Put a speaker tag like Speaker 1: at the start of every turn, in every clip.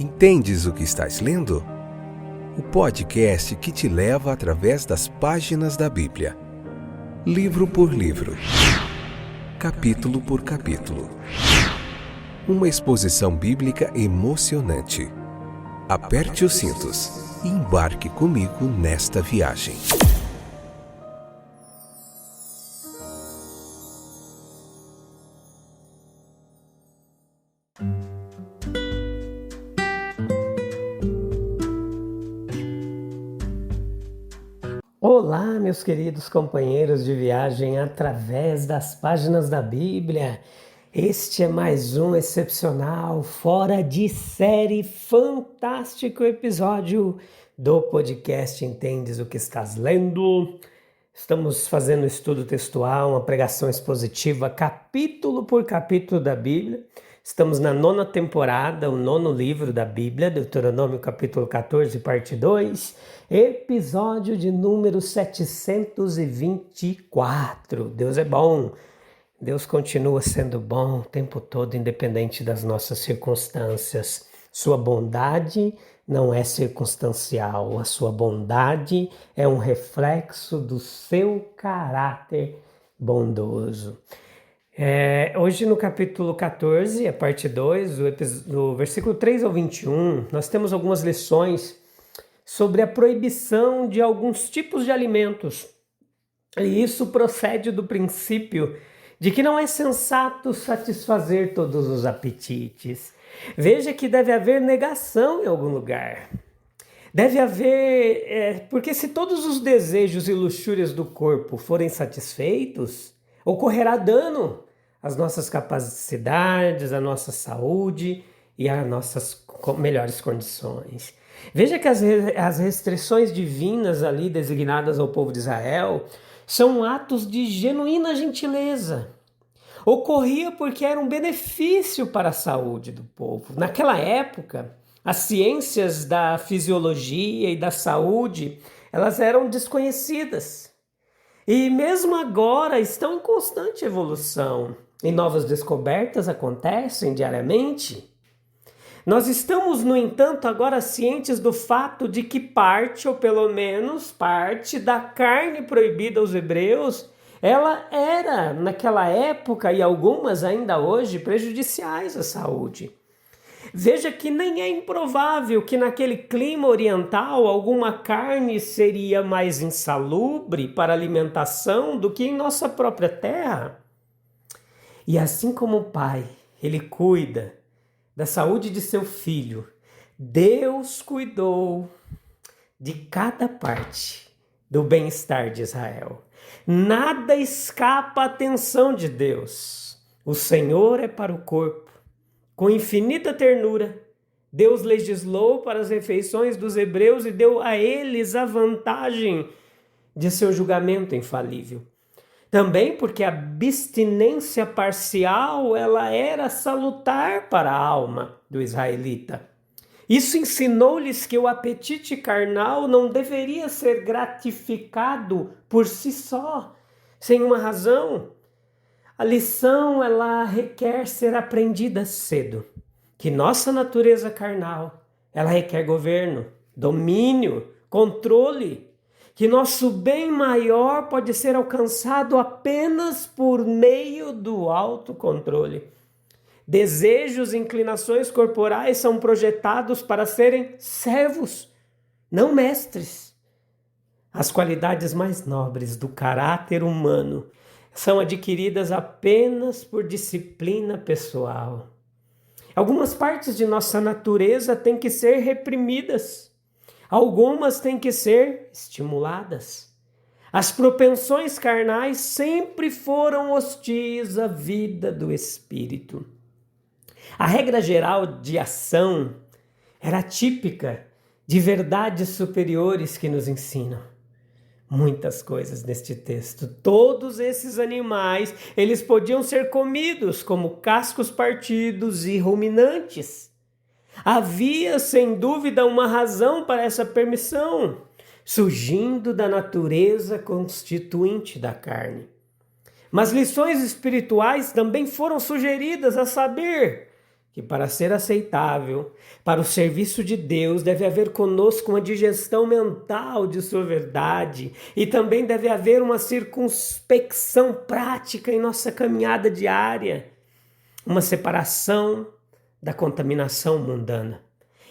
Speaker 1: Entendes o que estás lendo? O podcast que te leva através das páginas da Bíblia. Livro por livro. Capítulo por capítulo. Uma exposição bíblica emocionante. Aperte os cintos e embarque comigo nesta viagem.
Speaker 2: Olá, meus queridos companheiros de viagem através das páginas da Bíblia. Este é mais um excepcional, fora de série, fantástico episódio do podcast Entendes o que estás lendo? Estamos fazendo um estudo textual, uma pregação expositiva, capítulo por capítulo da Bíblia. Estamos na 9ª temporada, o 9º livro da Bíblia, Deuteronômio capítulo 14, parte 2, episódio de número 724. Deus é bom, Deus continua sendo bom o tempo todo, independente das nossas circunstâncias. Sua bondade não é circunstancial, a sua bondade é um reflexo do seu caráter bondoso. Hoje no capítulo 14, a parte 2, do versículo 3 ao 21, nós temos algumas lições sobre a proibição de alguns tipos de alimentos. E isso procede do princípio de que não é sensato satisfazer todos os apetites. Veja que deve haver negação em algum lugar. Deve haver, porque se todos os desejos e luxúrias do corpo forem satisfeitos, ocorrerá dano às nossas capacidades, à nossa saúde e às nossas melhores condições. Veja que as restrições divinas ali designadas ao povo de Israel são atos de genuína gentileza. Ocorria porque era um benefício para a saúde do povo. Naquela época, as ciências da fisiologia e da saúde, elas eram desconhecidas. E mesmo agora estão em constante evolução. E novas descobertas acontecem diariamente. Nós estamos, no entanto, agora cientes do fato de que parte, ou pelo menos parte, da carne proibida aos hebreus, ela era, naquela época e algumas ainda hoje, prejudiciais à saúde. Veja que nem é improvável que naquele clima oriental alguma carne seria mais insalubre para alimentação do que em nossa própria terra. E assim como o Pai, Ele cuida da saúde de seu filho, Deus cuidou de cada parte do bem-estar de Israel. Nada escapa à atenção de Deus. O Senhor é para o corpo. Com infinita ternura, Deus legislou para as refeições dos hebreus e deu a eles a vantagem de seu julgamento infalível. Também porque a abstinência parcial ela era salutar para a alma do israelita. Isso ensinou-lhes que o apetite carnal não deveria ser gratificado por si só, sem uma razão. A lição ela requer ser aprendida cedo, que nossa natureza carnal ela requer governo, domínio, controle, que nosso bem maior pode ser alcançado apenas por meio do autocontrole. Desejos e inclinações corporais são projetados para serem servos, não mestres. As qualidades mais nobres do caráter humano são adquiridas apenas por disciplina pessoal. Algumas partes de nossa natureza têm que ser reprimidas. Algumas têm que ser estimuladas. As propensões carnais sempre foram hostis à vida do espírito. A regra geral de ação era típica de verdades superiores que nos ensinam muitas coisas neste texto. Todos esses animais, eles podiam ser comidos como cascos partidos e ruminantes. Havia, sem dúvida, uma razão para essa permissão, surgindo da natureza constituinte da carne. Mas lições espirituais também foram sugeridas, a saber, que para ser aceitável para o serviço de Deus deve haver conosco uma digestão mental de sua verdade e também deve haver uma circunspecção prática em nossa caminhada diária, uma separação da contaminação mundana.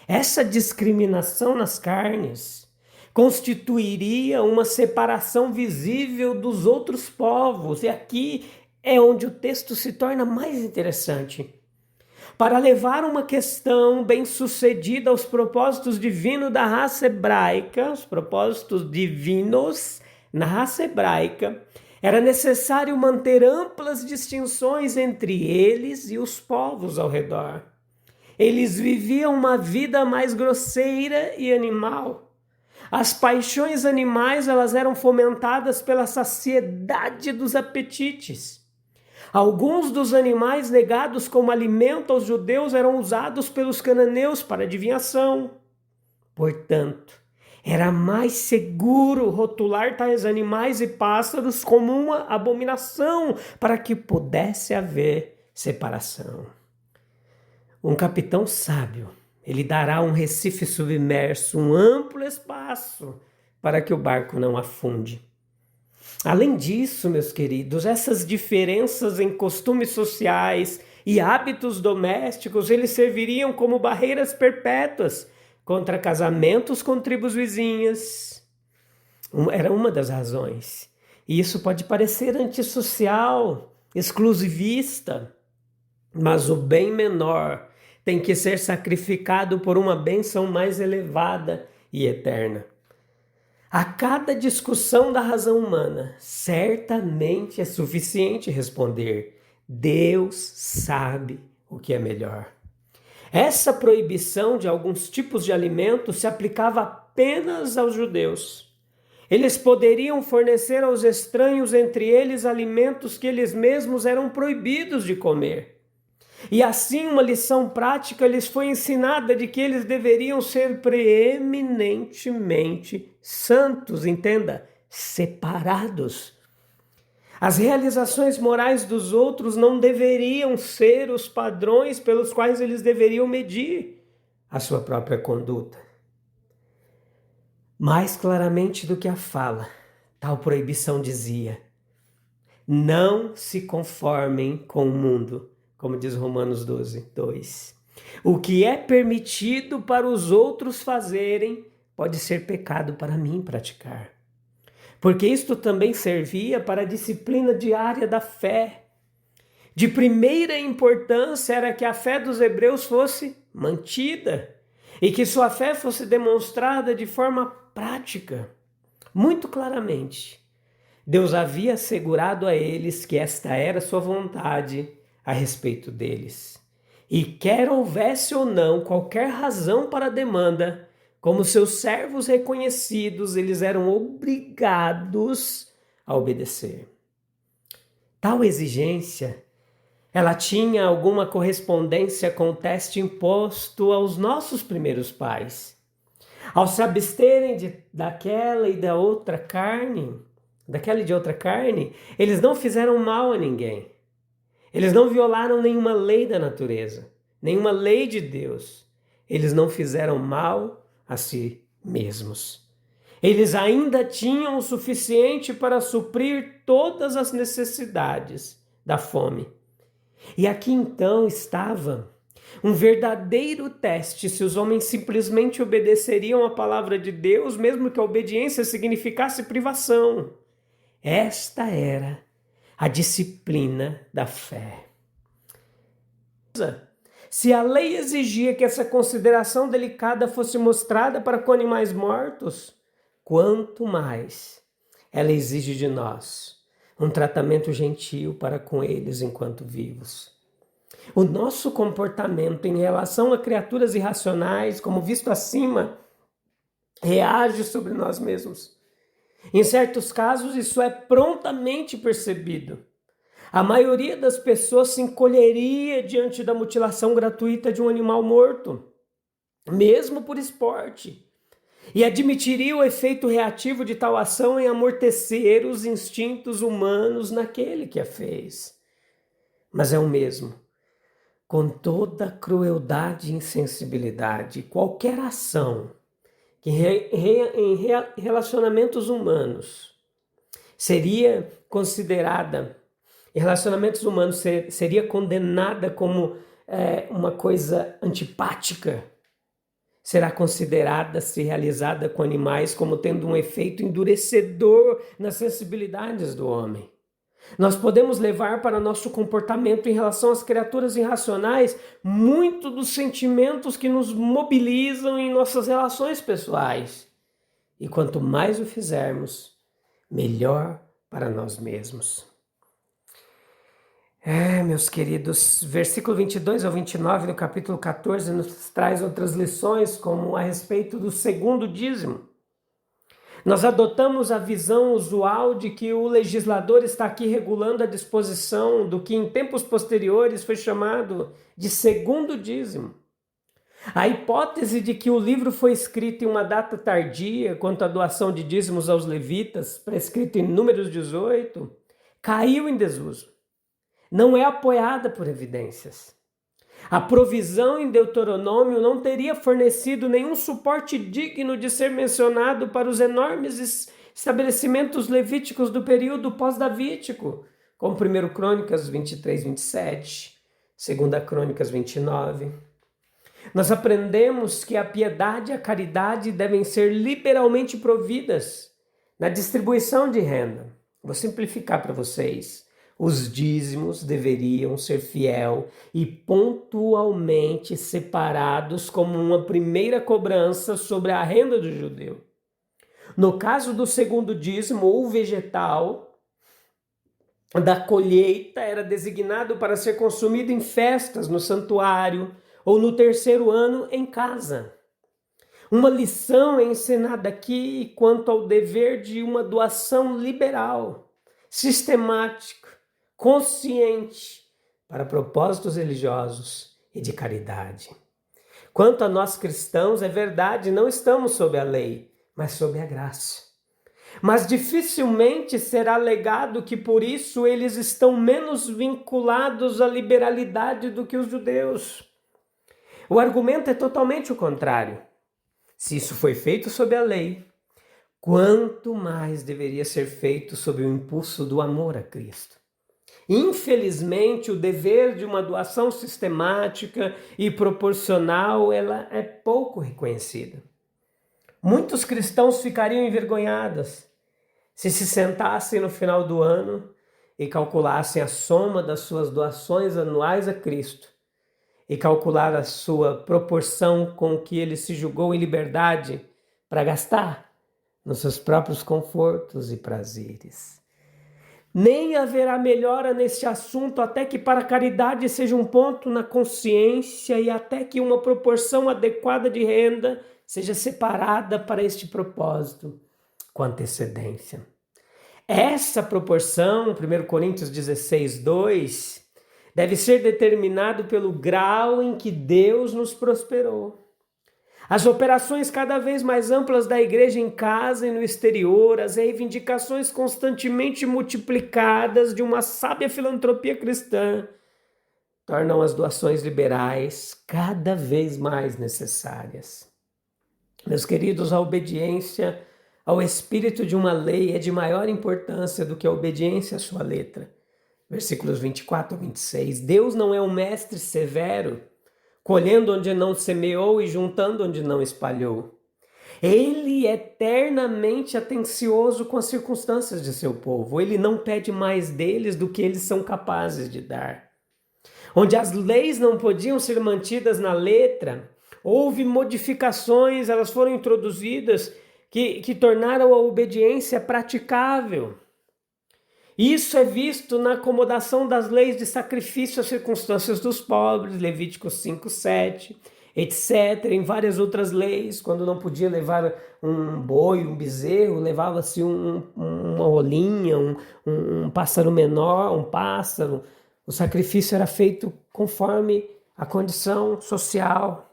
Speaker 2: Essa discriminação nas carnes constituiria uma separação visível dos outros povos, e aqui é onde o texto se torna mais interessante. Para levar uma questão bem-sucedida aos propósitos divinos da raça hebraica, os propósitos divinos na raça hebraica, era necessário manter amplas distinções entre eles e os povos ao redor. Eles viviam uma vida mais grosseira e animal. As paixões animais, elas eram fomentadas pela saciedade dos apetites. Alguns dos animais negados como alimento aos judeus eram usados pelos cananeus para adivinhação. Portanto, era mais seguro rotular tais animais e pássaros como uma abominação para que pudesse haver separação. Um capitão sábio, ele dará um recife submerso, um amplo espaço para que o barco não afunde. Além disso, meus queridos, essas diferenças em costumes sociais e hábitos domésticos, eles serviriam como barreiras perpétuas contra casamentos com tribos vizinhas. Era uma das razões. E isso pode parecer antissocial, exclusivista, mas o bem menor tem que ser sacrificado por uma bênção mais elevada e eterna. A cada discussão da razão humana, certamente é suficiente responder: Deus sabe o que é melhor. Essa proibição de alguns tipos de alimentos se aplicava apenas aos judeus. Eles poderiam fornecer aos estranhos entre eles alimentos que eles mesmos eram proibidos de comer. E assim uma lição prática lhes foi ensinada de que eles deveriam ser preeminentemente santos, entenda, separados. As realizações morais dos outros não deveriam ser os padrões pelos quais eles deveriam medir a sua própria conduta. Mais claramente do que a fala, tal proibição dizia: não se conformem com o mundo, como diz Romanos 12, 2. O que é permitido para os outros fazerem pode ser pecado para mim praticar. Porque isto também servia para a disciplina diária da fé. De primeira importância era que a fé dos hebreus fosse mantida e que sua fé fosse demonstrada de forma prática. Muito claramente, Deus havia assegurado a eles que esta era sua vontade a respeito deles. E quer houvesse ou não qualquer razão para a demanda, como seus servos reconhecidos, eles eram obrigados a obedecer. Tal exigência, ela tinha alguma correspondência com o teste imposto aos nossos primeiros pais. Ao se absterem daquela e de outra carne, eles não fizeram mal a ninguém. Eles não violaram nenhuma lei da natureza, nenhuma lei de Deus. Eles não fizeram mal a si mesmos. Eles ainda tinham o suficiente para suprir todas as necessidades da fome. E aqui então estava um verdadeiro teste se os homens simplesmente obedeceriam à palavra de Deus, mesmo que a obediência significasse privação. Esta era a disciplina da fé. Se a lei exigia que essa consideração delicada fosse mostrada para com animais mortos, quanto mais ela exige de nós um tratamento gentil para com eles enquanto vivos. O nosso comportamento em relação a criaturas irracionais, como visto acima, reage sobre nós mesmos. Em certos casos, isso é prontamente percebido. A maioria das pessoas se encolheria diante da mutilação gratuita de um animal morto, mesmo por esporte, e admitiria o efeito reativo de tal ação em amortecer os instintos humanos naquele que a fez. Mas é o mesmo com toda crueldade e insensibilidade. Qualquer ação que em relacionamentos humanos seria considerada, em relacionamentos humanos seria condenada como uma coisa antipática, será considerada, se realizada com animais, como tendo um efeito endurecedor nas sensibilidades do homem. Nós podemos levar para nosso comportamento em relação às criaturas irracionais muito dos sentimentos que nos mobilizam em nossas relações pessoais. E quanto mais o fizermos, melhor para nós mesmos. Meus queridos, versículo 22 ao 29 do capítulo 14 nos traz outras lições, como a respeito do segundo dízimo. Nós adotamos a visão usual de que o legislador está aqui regulando a disposição do que em tempos posteriores foi chamado de segundo dízimo. A hipótese de que o livro foi escrito em uma data tardia quanto à doação de dízimos aos levitas, prescrito em Números 18, caiu em desuso. Não é apoiada por evidências. A provisão em Deuteronômio não teria fornecido nenhum suporte digno de ser mencionado para os enormes estabelecimentos levíticos do período pós-davítico, como 1 Crônicas 23, 27, 2 Crônicas 29. Nós aprendemos que a piedade e a caridade devem ser liberalmente providas na distribuição de renda. Vou simplificar para vocês. Os dízimos deveriam ser fiel e pontualmente separados como uma primeira cobrança sobre a renda do judeu. No caso do segundo dízimo, o vegetal da colheita era designado para ser consumido em festas, no santuário ou no terceiro ano em casa. Uma lição é ensinada aqui quanto ao dever de uma doação liberal, sistemática, consciente para propósitos religiosos e de caridade. Quanto a nós cristãos, é verdade, não estamos sob a lei, mas sob a graça. Mas dificilmente será alegado que por isso eles estão menos vinculados à liberalidade do que os judeus. O argumento é totalmente o contrário. Se isso foi feito sob a lei, quanto mais deveria ser feito sob o impulso do amor a Cristo. Infelizmente, o dever de uma doação sistemática e proporcional, ela é pouco reconhecida. Muitos cristãos ficariam envergonhados se sentassem no final do ano e calculassem a soma das suas doações anuais a Cristo e calcular a sua proporção com o que ele se julgou em liberdade para gastar nos seus próprios confortos e prazeres. Nem haverá melhora nesse assunto até que para a caridade seja um ponto na consciência e até que uma proporção adequada de renda seja separada para este propósito com antecedência. Essa proporção, 1 Coríntios 16, 2, deve ser determinado pelo grau em que Deus nos prosperou. As operações cada vez mais amplas da igreja em casa e no exterior, as reivindicações constantemente multiplicadas de uma sábia filantropia cristã, tornam as doações liberais cada vez mais necessárias. Meus queridos, a obediência ao espírito de uma lei é de maior importância do que a obediência à sua letra. Versículos 24 a 26. Deus não é um mestre severo, colhendo onde não semeou e juntando onde não espalhou. Ele é eternamente atencioso com as circunstâncias de seu povo. Ele não pede mais deles do que eles são capazes de dar. Onde as leis não podiam ser mantidas na letra, houve modificações, elas foram introduzidas que tornaram a obediência praticável. Isso é visto na acomodação das leis de sacrifício às circunstâncias dos pobres, Levíticos 5, 7, etc. Em várias outras leis, quando não podia levar um boi, um bezerro, levava-se uma rolinha, um pássaro menor, um pássaro. O sacrifício era feito conforme a condição social.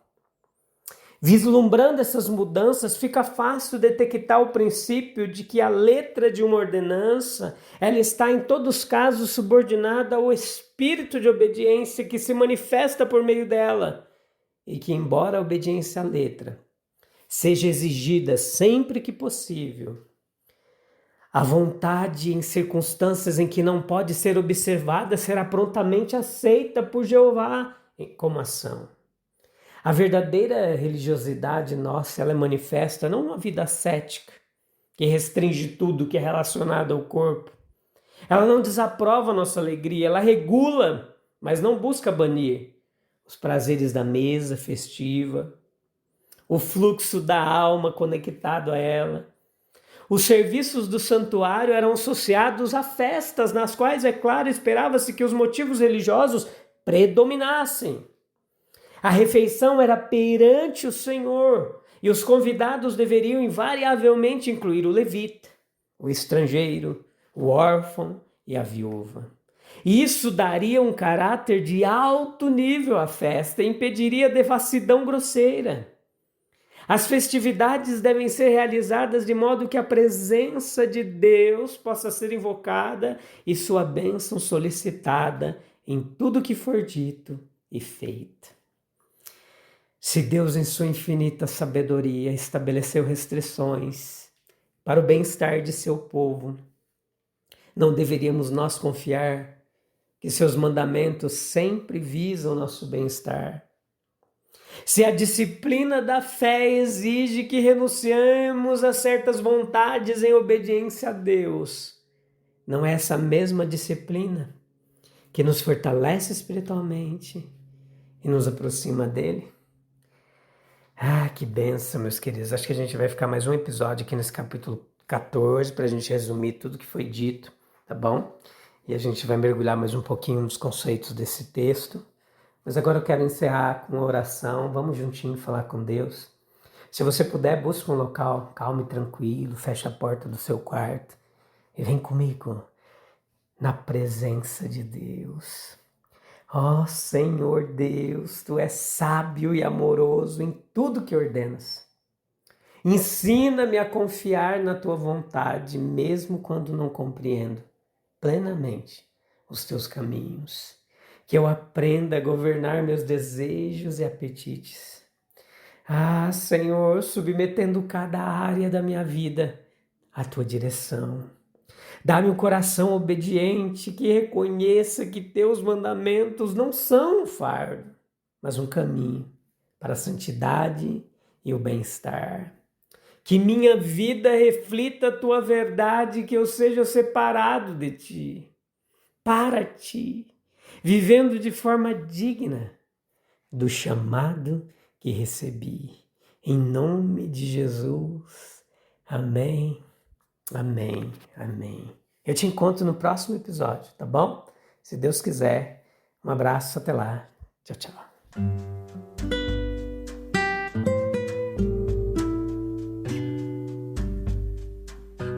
Speaker 2: Vislumbrando essas mudanças, fica fácil detectar o princípio de que a letra de uma ordenança ela está em todos os casos subordinada ao espírito espírito de obediência que se manifesta por meio dela e que, embora a obediência à letra seja exigida sempre que possível, a vontade em circunstâncias em que não pode ser observada será prontamente aceita por Jeová como ação. A verdadeira religiosidade nossa, ela é manifesta não numa vida ascética, que restringe tudo que é relacionado ao corpo. Ela não desaprova a nossa alegria, ela regula, mas não busca banir os prazeres da mesa festiva, o fluxo da alma conectado a ela. Os serviços do santuário eram associados a festas, nas quais, é claro, esperava-se que os motivos religiosos predominassem. A refeição era perante o Senhor, e os convidados deveriam invariavelmente incluir o levita, o estrangeiro, o órfão e a viúva. Isso daria um caráter de alto nível à festa e impediria a devassidão grosseira. As festividades devem ser realizadas de modo que a presença de Deus possa ser invocada e sua bênção solicitada em tudo que for dito e feito. Se Deus, em sua infinita sabedoria, estabeleceu restrições para o bem-estar de seu povo, não deveríamos nós confiar que seus mandamentos sempre visam nosso bem-estar? Se a disciplina da fé exige que renunciemos a certas vontades em obediência a Deus, não é essa mesma disciplina que nos fortalece espiritualmente e nos aproxima dele? Ah, que bênção, meus queridos. Acho que a gente vai ficar mais um episódio aqui nesse capítulo 14 para a gente resumir tudo que foi dito, tá bom? E a gente vai mergulhar mais um pouquinho nos conceitos desse texto. Mas agora eu quero encerrar com uma oração. Vamos juntinho falar com Deus. Se você puder, busque um local calmo e tranquilo, feche a porta do seu quarto e vem comigo na presença de Deus. Ó Senhor Deus, Tu és sábio e amoroso em tudo que ordenas. Ensina-me a confiar na Tua vontade, mesmo quando não compreendo plenamente os Teus caminhos. Que eu aprenda a governar meus desejos e apetites. Ah, Senhor, submetendo cada área da minha vida à Tua direção. Dá-me um coração obediente que reconheça que Teus mandamentos não são um fardo, mas um caminho para a santidade e o bem-estar. Que minha vida reflita a Tua verdade, que eu seja separado de Ti, para Ti, vivendo de forma digna do chamado que recebi. Em nome de Jesus. Amém, amém, amém. Eu te encontro no próximo episódio, tá bom? Se Deus quiser. Um abraço, até lá. Tchau, tchau.